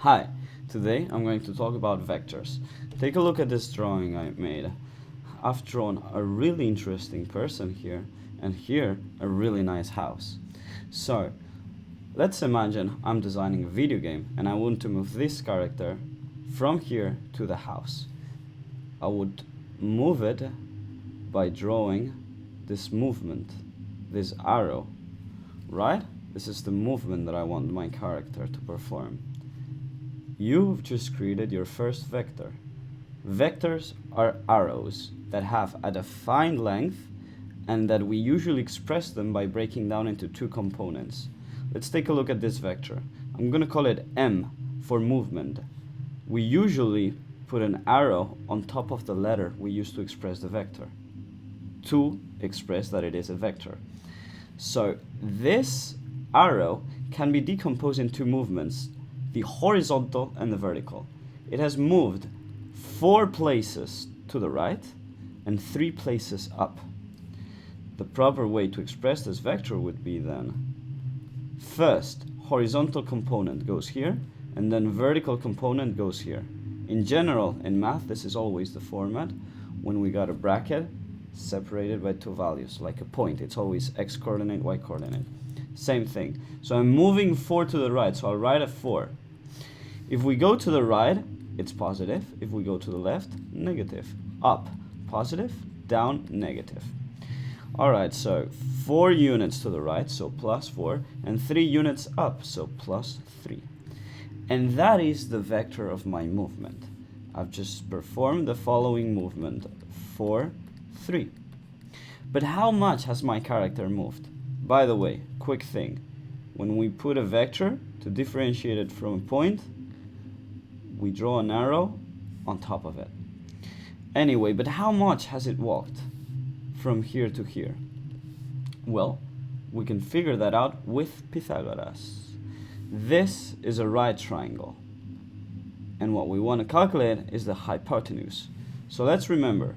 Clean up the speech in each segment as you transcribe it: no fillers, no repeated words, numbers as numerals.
Hi, today I'm going to talk about vectors. Take a look at this drawing I made. I've drawn a really interesting person here, and here a really nice house. So, let's imagine I'm designing a video game and I want to move this character from here to the house. I would move it by drawing this movement, this arrow, right? This is the movement that I want my character to perform. You've just created your first vector. Vectors are arrows that have a defined length and that we usually express them by breaking down into two components. Let's take a look at this vector. I'm going to call it M for movement. We usually put an arrow on top of the letter we use to express the vector, to express that it is a vector. So this arrow can be decomposed in two movements, the horizontal and the vertical. It has moved 4 places to the right and 3 places up. The proper way to express this vector would be then, first, horizontal component goes here, and then vertical component goes here. In general, in math, this is always the format. When we got a bracket separated by 2 values, like a point, it's always x coordinate, y coordinate. Same thing. So I'm moving 4 to the right, so I'll write a 4. If we go to the right, it's positive. If we go to the left, negative. Up, positive. Down, negative. Alright, so 4 units to the right, so plus 4, and 3 units up, so plus 3. And that is the vector of my movement. I've just performed the following movement, 4, 3. But how much has my character moved? By the way, quick thing. When we put a vector to differentiate it from a point, we draw an arrow on top of it. Anyway, but how much has it walked from here to here? Well, we can figure that out with Pythagoras. This is a right triangle, and what we want to calculate is the hypotenuse. So let's remember,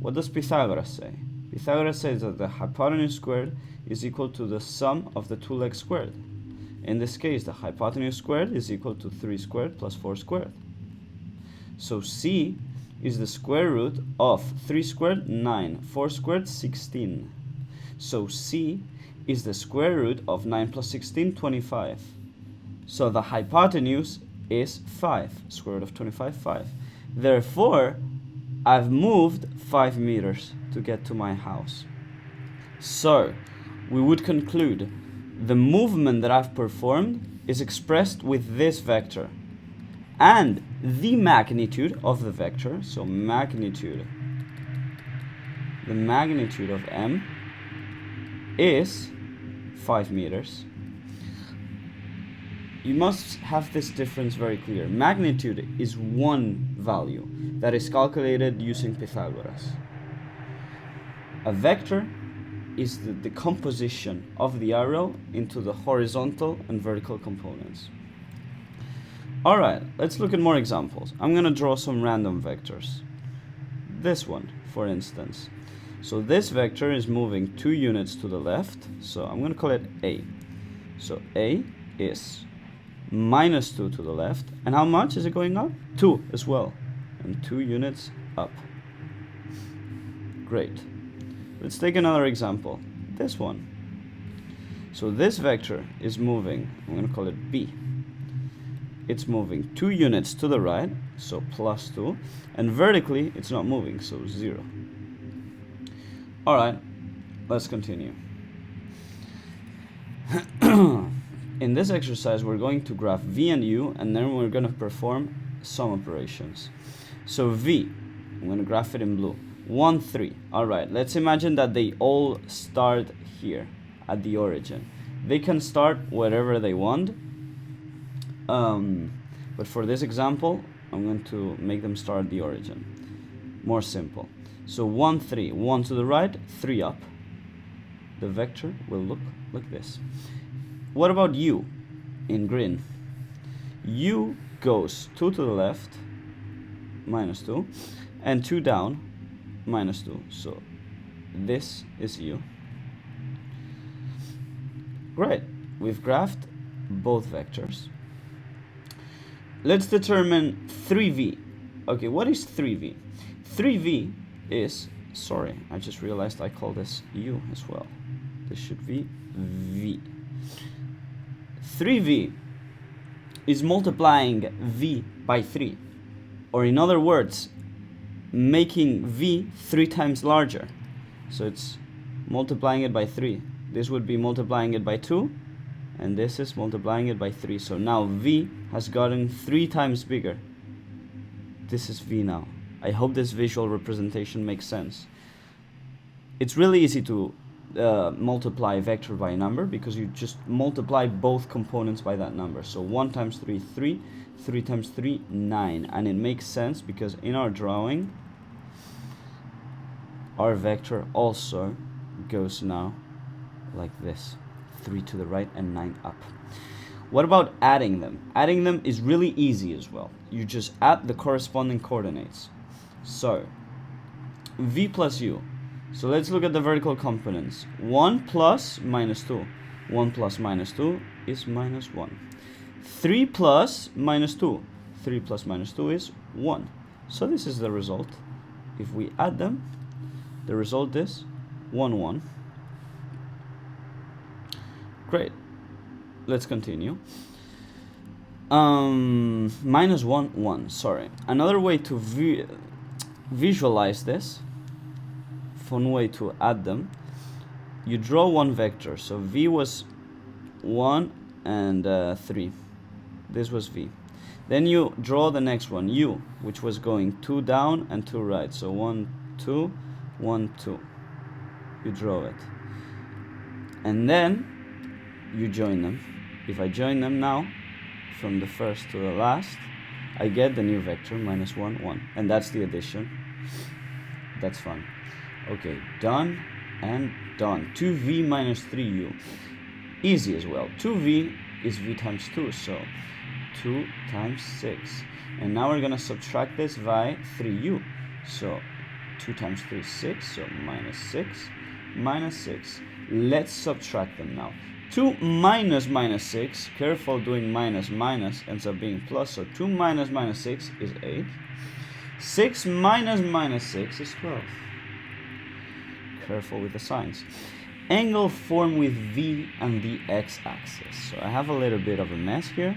what does Pythagoras say? Pythagoras says that the hypotenuse squared is equal to the sum of the two legs squared. In this case, the hypotenuse squared is equal to 3 squared plus 4 squared. So C is the square root of 3 squared, 9, 4 squared, 16. So C is the square root of 9 plus 16, 25. So the hypotenuse is 5, square root of 25, 5. Therefore, I've moved 5 meters to get to my house. So, we would conclude the movement that I've performed is expressed with this vector. And the magnitude of the vector, so magnitude, the magnitude of M is 5 meters. You must have this difference very clear. Magnitude is one value that is calculated using Pythagoras. A vector is the decomposition of the arrow into the horizontal and vertical components. Alright, let's look at more examples. I'm going to draw some random vectors. This one, for instance. So this vector is moving 2 units to the left, so I'm going to call it A. So A is minus 2 to the left, and how much is it going up? 2 as well, and 2 units up. Great. Let's take another example, this one. So this vector is moving, I'm going to call it B. It's moving 2 units to the right, so plus 2, and vertically it's not moving, so 0. Alright, let's continue. In this exercise, we're going to graph V and U, and then we're going to perform some operations. So V, I'm going to graph it in blue. 1, 3. Alright, let's imagine that they all start here, at the origin. They can start wherever they want, but for this example, I'm going to make them start at the origin. More simple. So 1, 3. 1 to the right, 3 up. The vector will look like this. What about U in green? U goes 2 to the left, minus 2, and 2 down, minus 2. So this is U. Great. We've graphed both vectors. let's determine 3v. Okay, what is 3v? 3v is, sorry, I just realized I call this u as well. This should be v. 3v is multiplying v by 3. Or in other words, making v 3 times larger. So it's multiplying it by 3. This would be multiplying it by 2. And this is multiplying it by 3. So now v has gotten 3 times bigger. This is v now. I hope this visual representation makes sense. It's really easy to multiply a vector by a number because you just multiply both components by that number. So 1 times 3, 3. 3 times 3, 9. And it makes sense because in our drawing, our vector also goes now like this. 3 to the right and 9 up. What about adding them? Adding them is really easy as well. You just add the corresponding coordinates. So, v plus u. So let's look at the vertical components. 1 plus minus 2. 1 plus minus 2 is minus 1. 3 plus minus 2. 3 plus minus 2 is 1. So this is the result. If we add them, the result is 1, 1. Great. Let's continue. Minus 1, 1. Sorry. Another way to visualize this, fun way to add them, you draw one vector. So v was 1 and 3. This was v. Then you draw the next one, u, which was going 2 down and 2 right. So 1, 2, 1, 2. You draw it. And then you join them. If I join them now, from the first to the last, I get the new vector, minus 1, 1. And that's the addition. That's fun. Okay, done and done. 2v minus 3u. Easy as well. 2v is v times 2, so 2 times 6. And now we're going to subtract this by 3u. So 2 times 3 is 6, so minus 6, minus 6. Let's subtract them now. 2 minus minus 6, careful doing minus minus, ends up being plus, so 2 minus minus 6 is 8. 6 minus minus 6 is 12. Careful with the signs. Angle formed with v and the x-axis. So I have a little bit of a mess here.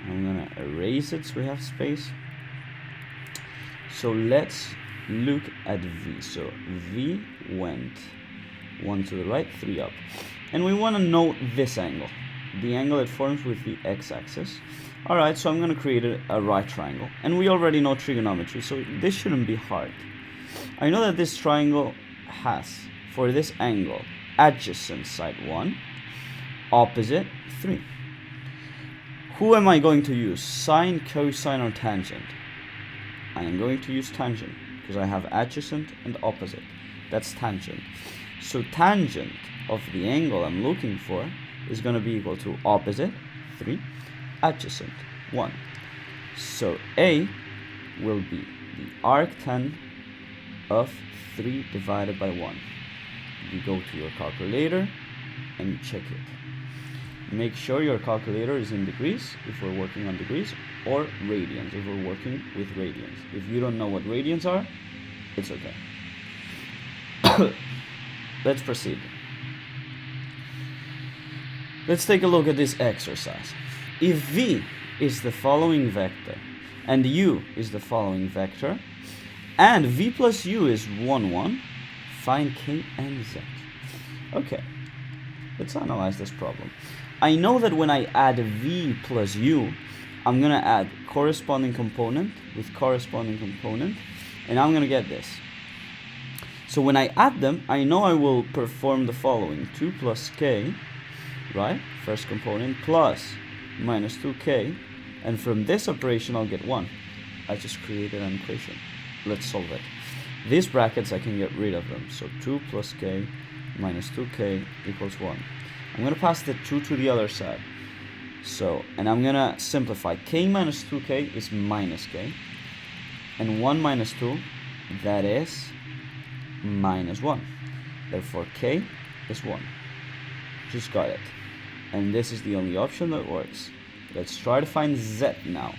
I'm gonna erase it so we have space. So let's look at v. So v went 1 to the right, 3 up. And we want to know this angle, the angle it forms with the x-axis. Alright, so I'm going to create a right triangle. And we already know trigonometry, so this shouldn't be hard. I know that this triangle has, for this angle, adjacent side 1, opposite 3. Who am I going to use? Sine, cosine, or tangent? I am going to use tangent, because I have adjacent and opposite. That's tangent. So tangent of the angle I'm looking for is going to be equal to opposite, 3, adjacent, 1. So A will be the arctan of 3 divided by 1. You go to your calculator and you check it. Make sure your calculator is in degrees if we're working on degrees, or radians if we're working with radians. If you don't know what radians are, it's okay. Let's proceed. Let's take a look at this exercise. If v is the following vector and u is the following vector and v plus u is 1, 1, find k and z. Okay, let's analyze this problem. I know that when I add v plus u, I'm going to add corresponding component with corresponding component, and I'm going to get this. So when I add them, I know I will perform the following. 2 plus k, right? First component, plus minus 2k. And from this operation, I'll get 1. I just created an equation. Let's solve it. These brackets, I can get rid of them. So 2 plus k minus 2k equals 1. I'm going to pass the 2 to the other side. So, and I'm going to simplify. K minus 2k is minus k. And 1 minus 2, that is minus 1. Therefore, k is 1. Just got it. And this is the only option that works. let's try to find z now.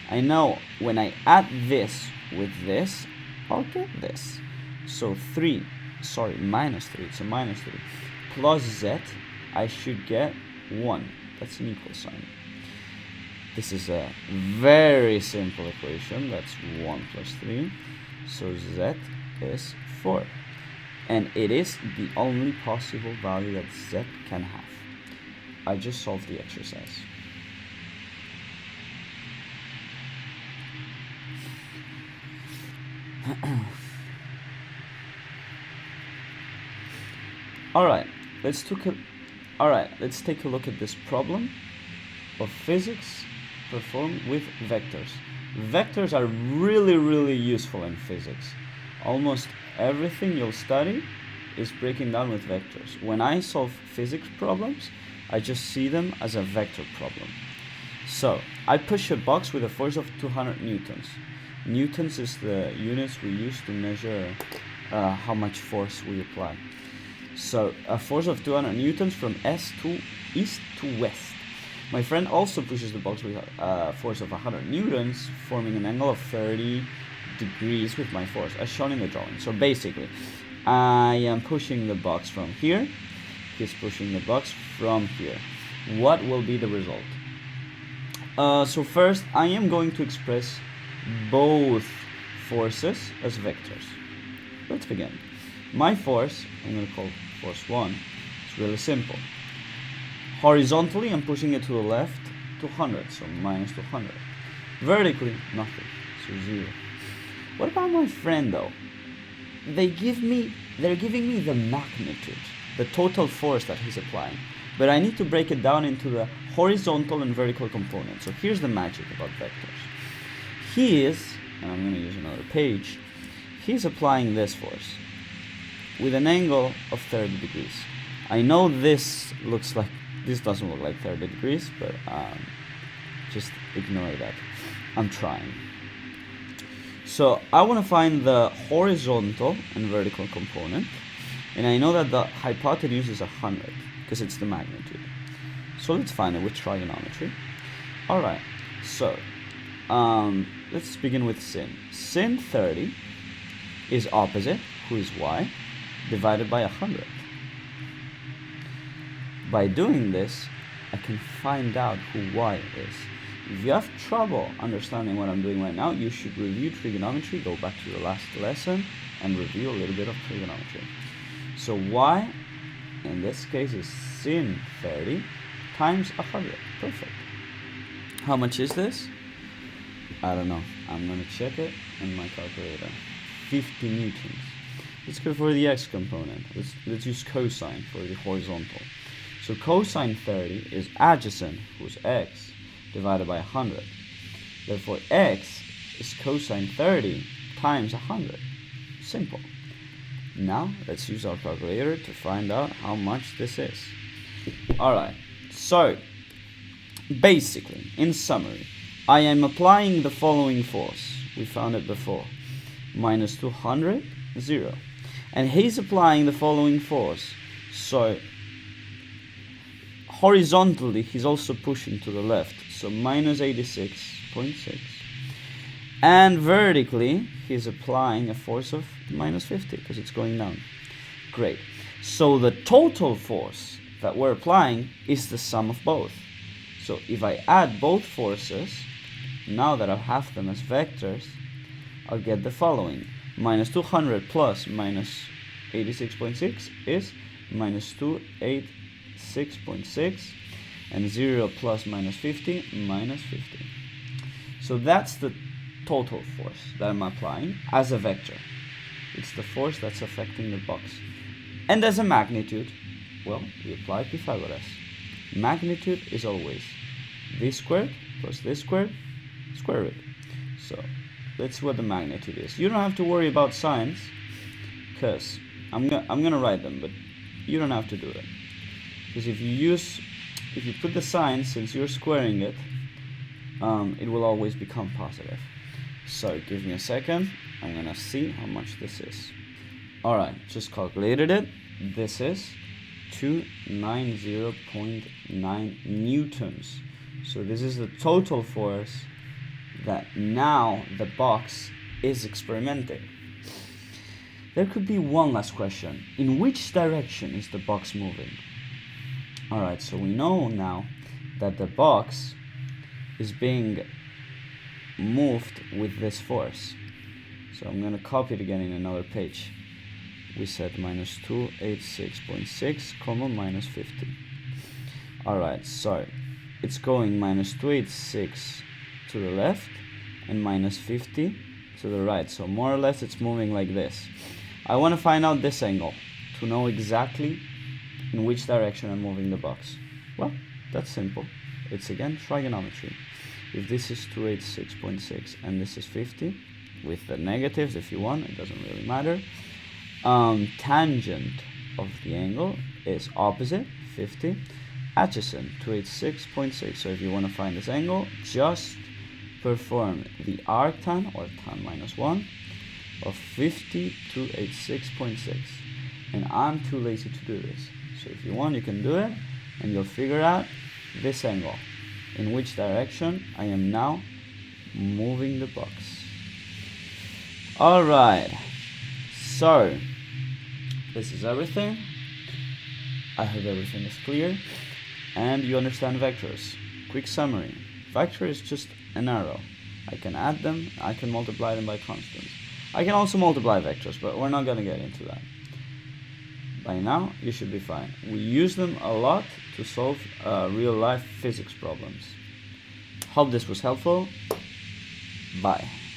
I know when I add this with this, I'll get this. So minus 3, so minus 3 plus z, I should get 1. That's an equal sign. This is a very simple equation. That's 1 plus 3. So z is 4. And it is the only possible value that z can have. I just solved the exercise. Alright, let's take a look at this problem of physics performed with vectors. Vectors are really useful in physics. Almost everything you'll study is breaking down with vectors. When I solve physics problems, I just see them as a vector problem. So, I push a box with a force of 200 newtons. Newtons is the units we use to measure how much force we apply. So, a force of 200 newtons from east to west. My friend also pushes the box with a force of 100 newtons, forming an angle of 30 degrees with my force, as shown in the drawing. So basically, I am pushing the box from here, he's pushing the box from here. What will be the result? So first, I am going to express both forces as vectors. Let's begin. My force, I'm going to call force 1, it's really simple. Horizontally, I'm pushing it to the left, 200, so minus 200. Vertically, nothing, so 0. What about my friend though? They're giving me the magnitude, the total force that he's applying. But I need to break it down into the horizontal and vertical components. So here's the magic about vectors. He is, and I'm going to use another page, he's applying this force with an angle of 30 degrees. I know this doesn't look like 30 degrees, but just ignore that. I'm trying. So I want to find the horizontal and vertical component, and I know that the hypotenuse is 100 because it's the magnitude. So let's find it with trigonometry. Alright, so let's begin with sin. Sin 30 is opposite, who is y, divided by 100. By doing this, I can find out who y is. If you have trouble understanding what I'm doing right now, you should review trigonometry, go back to the last lesson, and review a little bit of trigonometry. So y, in this case, is sin 30 times 100. Perfect. How much is this? I don't know. I'm going to check it in my calculator. 50 newtons. Let's go for the x component. Let's use cosine for the horizontal. So cosine 30 is adjacent, who's x, divided by 100. Therefore, x is cosine 30 times 100. Simple. Now, let's use our calculator to find out how much this is. Alright, so, basically, in summary, I am applying the following force. We found it before. Minus 200, 0. And he's applying the following force. So, horizontally, he's also pushing to the left. So, minus 86.6. And vertically, he's applying a force of minus 50 because it's going down. Great. So, the total force that we're applying is the sum of both. So, if I add both forces, now that I have them as vectors, I'll get the following. Minus 200 plus minus 86.6 is minus 286.6, and 0 plus minus 50, minus 50. So that's the total force that I'm applying as a vector. It's the force that's affecting the box. And as a magnitude, well, we apply Pythagoras. Magnitude is always this squared plus this squared, square root. So that's what the magnitude is. You don't have to worry about signs, because I'm gonna write them, but you don't have to do it. Because if you put the sign, since you're squaring it, it will always become positive. So give me a second. I'm gonna see how much this is. Alright, just calculated it. This is 290.9 newtons So this is the total force that now the box is experimenting. There could be one last question. In which direction is the box moving? Alright, so we know now that the box is being moved with this force. So I'm going to copy it again in another page. We said minus 286.6 comma minus 50. Alright, so it's going minus 286 to the left and minus 50 to the right. So more or less it's moving like this. I want to find out this angle to know exactly in which direction I'm moving the box. Well, that's simple. It's again trigonometry. If this is 286.6 and this is 50, with the negatives if you want, it doesn't really matter. Tangent of the angle is opposite, 50. Adjacent, 286.6. So if you want to find this angle, just perform the arctan, or tan minus 1, of 50 to 86.6. And I'm too lazy to do this. So if you want, you can do it, and you'll figure out this angle, in which direction I am now moving the box. Alright, so this is everything. I hope everything is clear and you understand vectors. Quick summary. Vector is just an arrow. I can add them, I can multiply them by constants. I can also multiply vectors, but we're not going to get into that. By now, you should be fine. We use them a lot to solve real-life physics problems. Hope this was helpful. Bye.